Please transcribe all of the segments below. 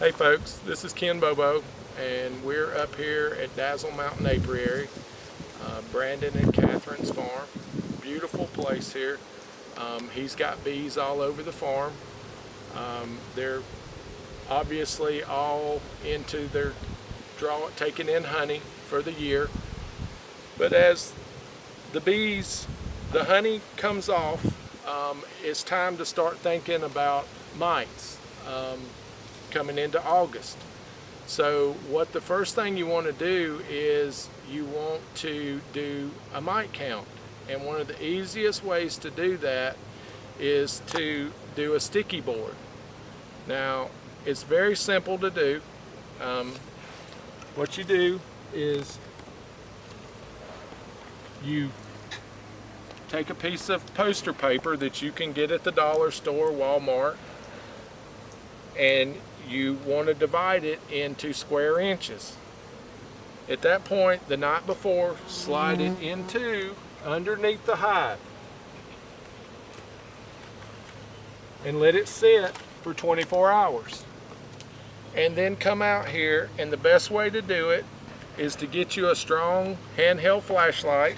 Hey folks, this is Ken Bobo, and we're up here at Dazzle Mountain Apiary, Brandon and Catherine's farm. Beautiful place here. He's got bees all over the farm. They're obviously all into their taking in honey for the year. But as the honey comes off, it's time to start thinking about mites coming into August. So what the first thing you want to do is you want to do a mite count. And one of the easiest ways to do that is to do a sticky board. Now, it's very simple to do. What you do is you take a piece of poster paper that you can get at the dollar store, Walmart, and you want to divide it into square inches. At that point, the night before, slide it into underneath the hive and let it sit for 24 hours. And then come out here, and the best way to do it is to get you a strong handheld flashlight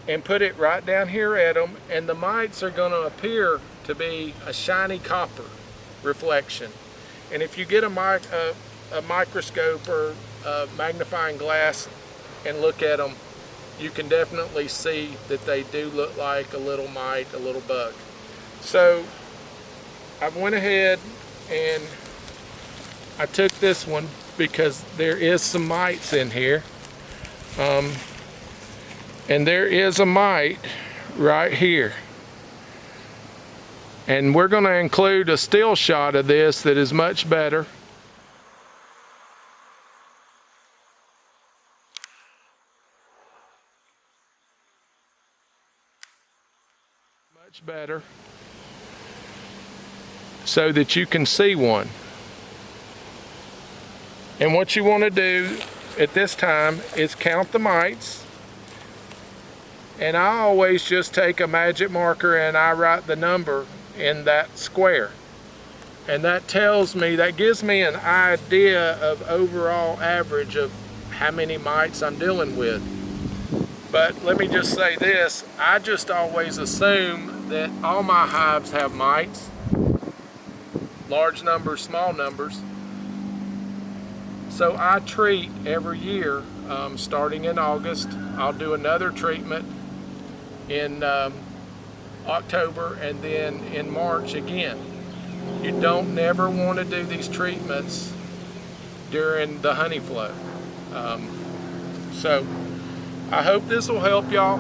and put it right down here at them, and the mites are going to appear to be a shiny copper reflection. And if you get a microscope or a magnifying glass and look at them, you can definitely see that they do look like a little mite, a little bug. So I went ahead and I took this one because there is some mites in here. And there is a mite right here. And we're going to include a still shot of this that is much better. Much better. So that you can see one. And what you want to do at this time is count the mites. And I always just take a magic marker and I write the number in that square. And that gives me an idea of overall average of how many mites I'm dealing with. But let me just say this, I just always assume that all my hives have mites, large numbers, small numbers. So I treat every year, starting in August. I'll do another treatment in October, and then in March again. You don't never want to do these treatments during the honey flow. So I hope this will help y'all.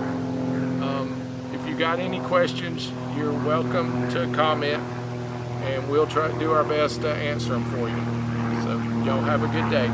If you got any questions, you're welcome to comment, and we'll try to do our best to answer them for you. So y'all have a good day.